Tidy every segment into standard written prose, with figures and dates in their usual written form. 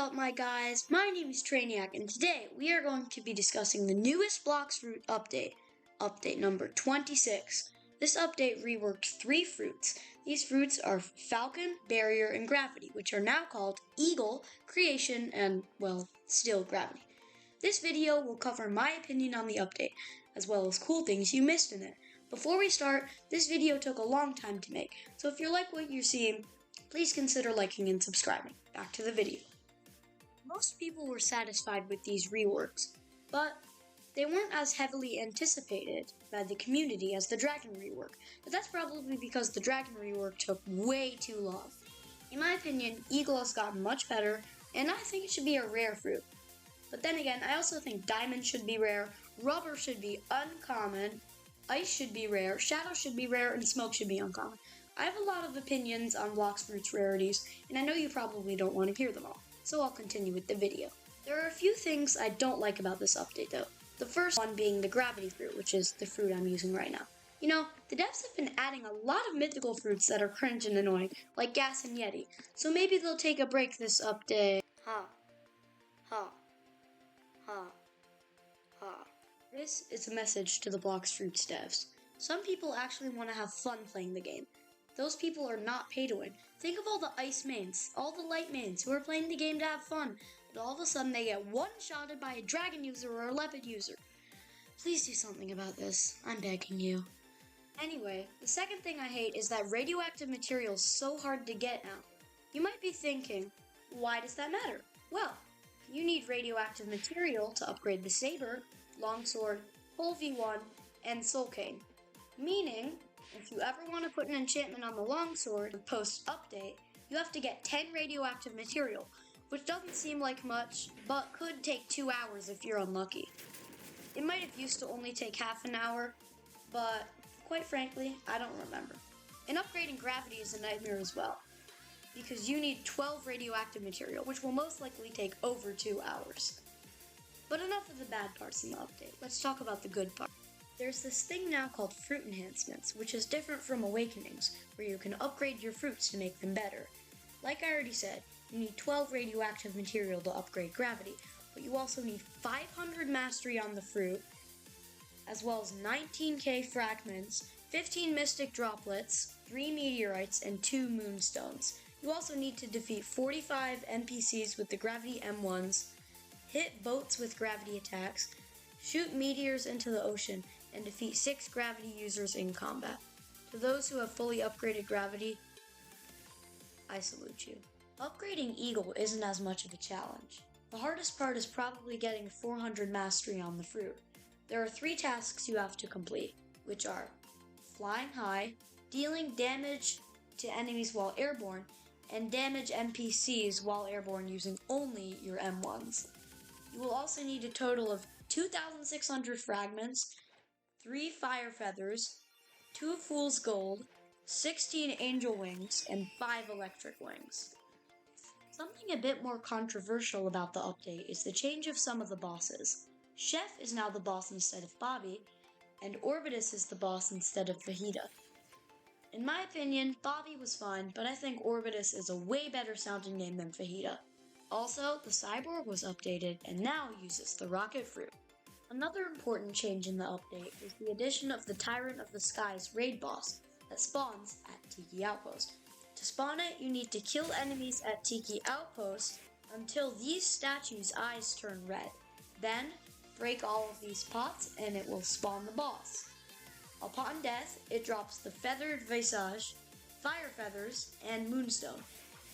up, my guys? My name is Trainiac, and today we are going to be discussing the newest Blox fruit update number 26. This update reworked 3 fruits. These fruits are Falcon, Barrier, and Gravity, which are now called Eagle, Creation, and, well, still Gravity. This video will cover my opinion on the update, as well as cool things you missed in it. Before we start, this video took a long time to make, so if you like what you're seeing, please consider liking and subscribing. Back to the video. Most people were satisfied with these reworks, but they weren't as heavily anticipated by the community as the Dragon rework, but that's probably because the Dragon rework took way too long. In my opinion, Eagle has gotten much better, and I think it should be a rare fruit. But then again, I also think Diamond should be rare, Rubber should be uncommon, Ice should be rare, Shadow should be rare, and Smoke should be uncommon. I have a lot of opinions on Blox fruits rarities, and I know you probably don't want to hear them all, so I'll continue with the video. There are a few things I don't like about this update though. The first one being the Gravity fruit, which is the fruit I'm using right now. You know, the devs have been adding a lot of mythical fruits that are cringe and annoying, like Gas and Yeti, so maybe they'll take a break this update. Ha. This is a message to the Blox fruits devs. Some people actually want to have fun playing the game. Those people are not pay to win. Think of all the ice mains, all the light mains who are playing the game to have fun, but all of a sudden they get one-shotted by a dragon user or a leopard user. Please do something about this. I'm begging you. Anyway, the second thing I hate is that radioactive material is so hard to get now. You might be thinking, why does that matter? Well, you need radioactive material to upgrade the Saber, Longsword, Pole V1, and Soul Cane. Meaning, if you ever want to put an enchantment on the Longsword post-update, you have to get 10 radioactive material, which doesn't seem like much, but could take 2 hours if you're unlucky. It might have used to only take half an hour, but quite frankly, I don't remember. And upgrading Gravity is a nightmare as well, because you need 12 radioactive material, which will most likely take over 2 hours. But enough of the bad parts in the update, let's talk about the good part. There's this thing now called Fruit Enhancements, which is different from Awakenings, where you can upgrade your fruits to make them better. Like I already said, you need 12 radioactive material to upgrade Gravity, but you also need 500 mastery on the fruit, as well as 19k fragments, 15 mystic droplets, 3 meteorites, and 2 moonstones. You also need to defeat 45 NPCs with the Gravity M1s, hit boats with Gravity attacks, shoot meteors into the ocean, and defeat 6 Gravity users in combat. To those who have fully upgraded Gravity, I salute you. Upgrading Eagle isn't as much of a challenge. The hardest part is probably getting 400 mastery on the fruit. There are 3 tasks you have to complete, which are flying high, dealing damage to enemies while airborne, and damage NPCs while airborne using only your M1s. You will also need a total of 2,600 fragments, 3 fire feathers, 2 fool's gold, 16 angel wings, and 5 electric wings. Something a bit more controversial about the update is the change of some of the bosses. Chef is now the boss instead of Bobby, and Orbitus is the boss instead of Vegeta. In my opinion, Bobby was fine, but I think Orbitus is a way better sounding name than Vegeta. Also, the Cyborg was updated and now uses the Rocket Fruit. Another important change in the update is the addition of the Tyrant of the Skies raid boss that spawns at Tiki Outpost. To spawn it, you need to kill enemies at Tiki Outpost until these statues' eyes turn red. Then, break all of these pots and it will spawn the boss. Upon death, it drops the Feathered Visage, Fire Feathers, and Moonstone.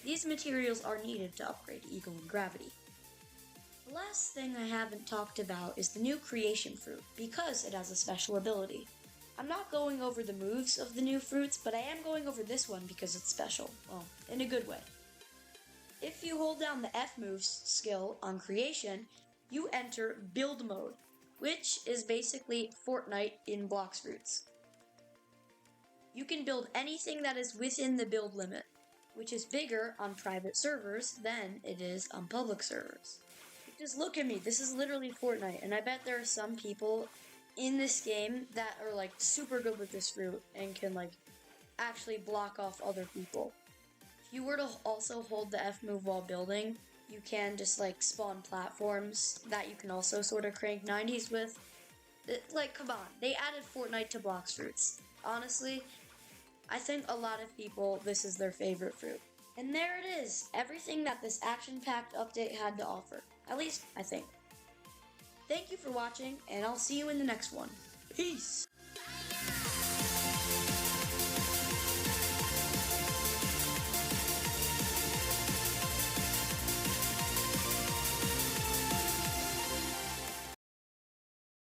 These materials are needed to upgrade Eagle and Gravity. The last thing I haven't talked about is the new Creation Fruit, because it has a special ability. I'm not going over the moves of the new fruits, but I am going over this one because it's special. Well, in a good way. If you hold down the F moves skill on Creation, you enter Build Mode, which is basically Fortnite in Blox fruits. You can build anything that is within the build limit, which is bigger on private servers than it is on public servers. Just look at me, this is literally Fortnite, and I bet there are some people in this game that are like super good with this fruit and can like actually block off other people. If you were to also hold the F move while building, you can just like spawn platforms that you can also sort of crank 90s with. Like, come on, they added Fortnite to Blox fruits. Honestly, I think a lot of people, this is their favorite fruit. And there it is, everything that this action-packed update had to offer. At least, I think. Thank you for watching, and I'll see you in the next one. Peace!